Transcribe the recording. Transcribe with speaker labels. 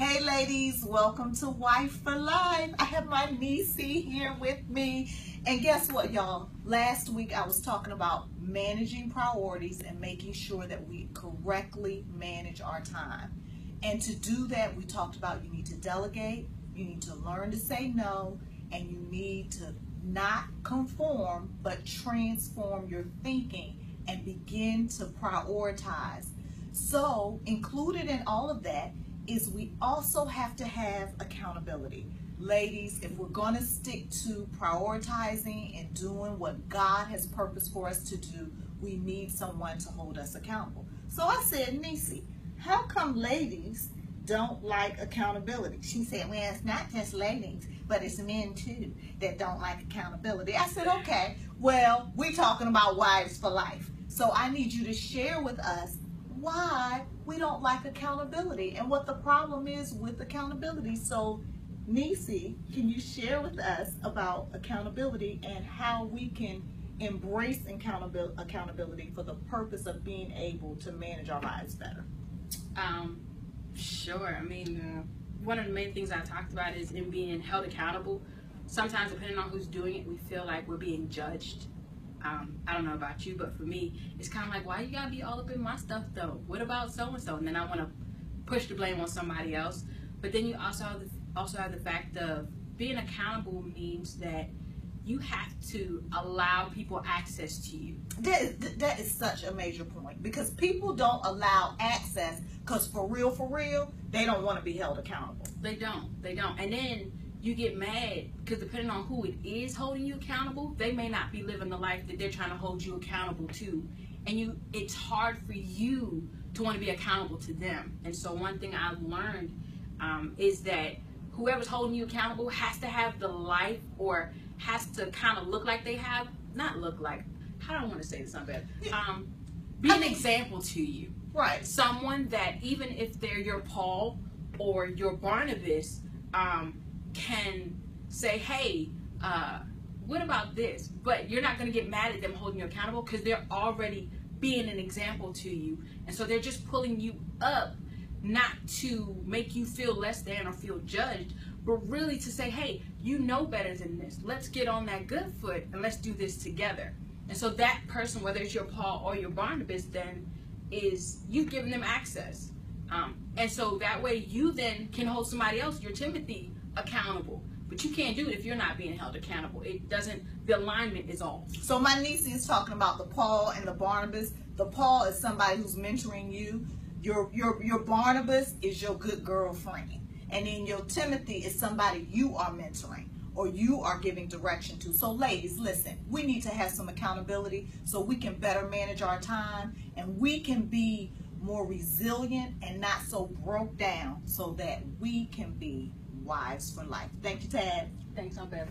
Speaker 1: Hey ladies, welcome to Wife for Life. I have my niecey here with me. And guess what, y'all? Last week I was talking about managing priorities and making sure that we correctly manage our time. And to do that, we talked about you need to delegate, you need to learn to say no, and you need to not conform, but transform your thinking and begin to prioritize. So included in all of that is we also have to have accountability. Ladies, if we're going to stick to prioritizing and doing what God has purposed for us to do, we need someone to hold us accountable. So I said, Niecy, how come ladies don't like accountability? She said, well, it's not just ladies, but it's men too that don't like accountability. I said, okay, well, we're talking about wives for life. So I need you to share with us why we don't like accountability and what the problem is with accountability. So, Niecy, can you share with us about accountability and how we can embrace accountability for the purpose of being able to manage our lives better?
Speaker 2: Sure. I mean, one of the main things I talked about is in being held accountable. Sometimes, depending on who's doing it, we feel like we're being judged. I don't know about you, but for me, it's kind of like, why you gotta be all up in my stuff though? What about so-and-so? And then I want to push the blame on somebody else. But then you also have the fact of being accountable means that you have to allow people access to you.
Speaker 1: That is such a major point, because people don't allow access because for real, they don't want to be held accountable.
Speaker 2: They don't. And then you get mad because depending on who it is holding you accountable, they may not be living the life that they're trying to hold you accountable to. And it's hard for you to want to be accountable to them. And so one thing I've learned is that whoever's holding you accountable has to have the life, or has to kind of look like they have, not look like, how do I want to say this on bad? Be an example to you.
Speaker 1: Right.
Speaker 2: Someone that even if they're your Paul or your Barnabas, can say, hey, what about this? But you're not going to get mad at them holding you accountable because they're already being an example to you. And so they're just pulling you up, not to make you feel less than or feel judged, but really to say, hey, you know better than this. Let's get on that good foot and let's do this together. And so that person, whether it's your Paul or your Barnabas, then is you giving them access. And so that way you then can hold somebody else, your Timothy, accountable. But you can't do it if you're not being held accountable. The alignment is off.
Speaker 1: So my niece is talking about the Paul and the Barnabas. The Paul is somebody who's mentoring you. Your Barnabas is your good girlfriend. And then your Timothy is somebody you are mentoring or you are giving direction to. So ladies, listen, we need to have some accountability so we can better manage our time and we can be more resilient and not so broke down so that we can be wives for life. Thank you, Tad.
Speaker 2: Thanks, I'm better.